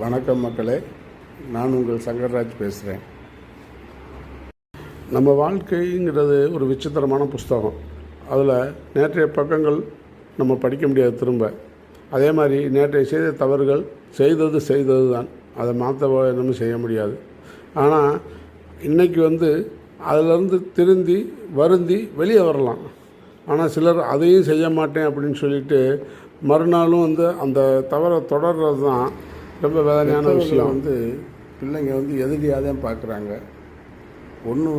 வணக்கம் மக்களே, நான் உங்கள் சங்கர்ராஜ் பேசுகிறேன். நம்ம வாழ்க்கைங்கிறது ஒரு விசித்திரமான புஸ்தகம். அதில் நேற்றைய பக்கங்கள் நம்ம படிக்க முடியாது திரும்ப. அதே மாதிரி நேற்றைய செய்த தவறுகள் செய்தது தான், அதை மாற்ற நம்ம செய்ய முடியாது. ஆனால் இன்றைக்கி அதிலிருந்து திருந்தி வருந்தி வெளியே வரலாம். ஆனால் சிலர் அதையும் செய்ய மாட்டேன் அப்படின்னு சொல்லிட்டு மறுநாளும் அந்த தவறை தொடர்றது தான் ரொம்ப வேதனையான விஷயம். பிள்ளைங்க எதிரியாக தான் பார்க்குறாங்க. ஒன்று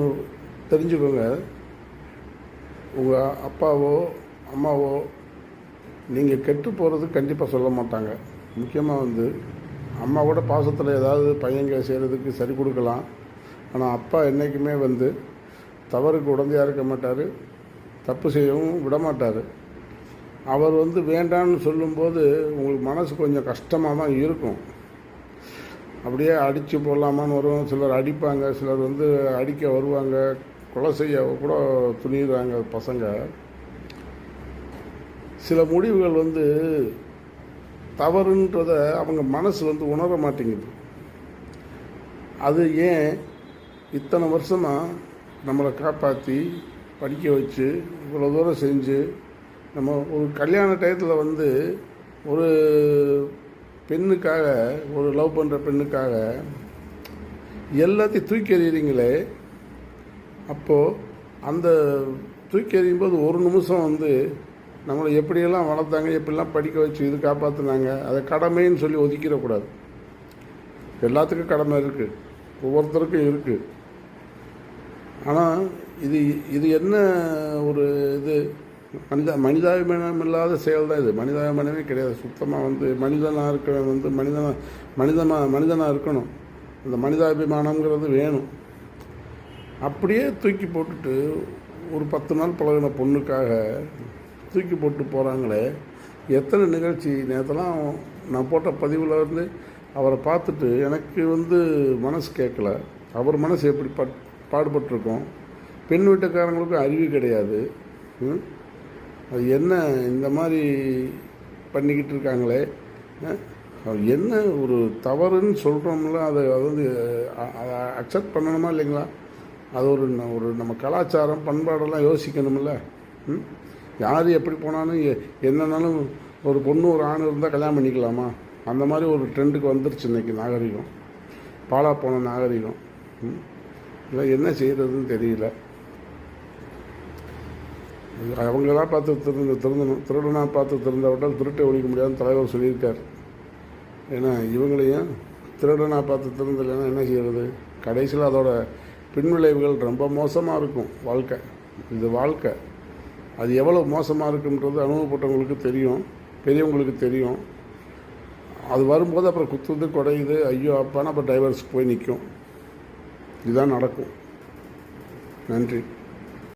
தெரிஞ்சுக்கோங்க, உங்கள் அப்பாவோ அம்மாவோ நீங்கள் கெட்டு போகிறது கண்டிப்பாக சொல்ல மாட்டாங்க. முக்கியமாக அம்மாவோட பாசத்தில் ஏதாவது பையங்க செய்கிறதுக்கு சரி கொடுக்கலாம். ஆனால் அப்பா என்றைக்குமே தவறுக்கு உடந்தையாக இருக்க மாட்டார், தப்பு செய்யவும் விட மாட்டார். அவர் வேண்டான்னு சொல்லும்போது உங்களுக்கு மனசு கொஞ்சம் கஷ்டமாக தான் இருக்கும். அப்படியே அடித்து போடலாமான்னு வரும். சிலர் அடிப்பாங்க, சிலர் அடிக்க வருவாங்க, கொலை செய்ய கூட துணிகிறாங்க பசங்க. சில முடிவுகள் தவறுன்றதை அவங்க மனசு உணர மாட்டேங்குது. அது ஏன் இத்தனை வருஷமாக நம்மளை காப்பாற்றி படிக்க வச்சு இவ்வளோ தூரம் செஞ்சு நம்ம ஒரு கல்யாண டயத்தில் ஒரு பெண்ணுக்காக, ஒரு லவ் பண்ணுற பெண்ணுக்காக எல்லாத்தையும் தூக்கி எறிகிறீங்களே, அப்போது அந்த தூக்கி எறியும்போது ஒரு நிமிஷம் நம்மளை எப்படியெல்லாம் வளர்த்தாங்க, எப்படிலாம் படிக்க வச்சு இது காப்பாற்றினாங்க, அதை கடமைன்னு சொல்லி ஒதுக்கிடக்கூடாது. எல்லாத்துக்கும் கடமை இருக்குது, ஒவ்வொருத்தருக்கும் இருக்குது. ஆனால் இது என்ன ஒரு இது மனிதாபிமானம் இல்லாத செயல் தான் இது. மனிதாபிமானமே கிடையாது சுத்தமாக. மனிதனாக இருக்க மனிதனாக இருக்கணும். அந்த மனிதாபிமானங்கிறது வேணும். அப்படியே தூக்கி போட்டுட்டு ஒரு 10 நாள் பழகின பொண்ணுக்காக தூக்கி போட்டு போகிறாங்களே. எத்தனை நிகழ்ச்சி நேரத்தெல்லாம் நான் போட்ட பதிவில் அவரை பார்த்துட்டு எனக்கு மனசு கேட்கல. அவர் மனசு எப்படி பாடுபட்டிருக்கோம். பெண் வீட்டுக்காரங்களுக்கும் அறிவு கிடையாது. அது என்ன இந்த மாதிரி பண்ணிக்கிட்டு இருக்காங்களே. என்ன ஒரு தவறுன்னு சொல்கிறோம்ல, அதை அக்செப்ட் பண்ணணுமா இல்லைங்களா? அது ஒரு நம்ம கலாச்சாரம் பண்பாடெல்லாம் யோசிக்கணும்ல. யார் எப்படி போனாலும் என்னன்னாலும் ஒரு பொண்ணு ஒரு ஆண் இருந்தால் கல்யாணம் பண்ணிக்கலாமா? அந்த மாதிரி ஒரு ட்ரெண்டுக்கு வந்துருச்சு இன்றைக்கி நாகரிகம், பாலா போன நாகரிகம். இல்லை என்ன செய்கிறதுன்னு தெரியல. அவங்களாம் பார்த்து திருந்தணும். திருடனாக பார்த்து திருந்தவிட்டால் திருட்டை ஒழிக்க முடியாதுன்னு தலைவர் சொல்லியிருக்கார். ஏன்னா இவங்களையும் திருடனாக பார்த்து திருந்தலைன்னா என்ன செய்கிறது? கடைசியில் அதோட பின்விளைவுகள் ரொம்ப மோசமாக இருக்கும். வாழ்க்கை அது எவ்வளோ மோசமாக இருக்குன்றது அனுபவப்பட்டவங்களுக்கு தெரியும், பெரியவங்களுக்கு தெரியும். அது வரும்போது அப்புறம் குத்துது குடையுது, ஐயோ அப்பான்னு அப்புறம் டைவர்ஸ்க்கு போய் நிற்கும். இதுதான் நடக்கும். நன்றி.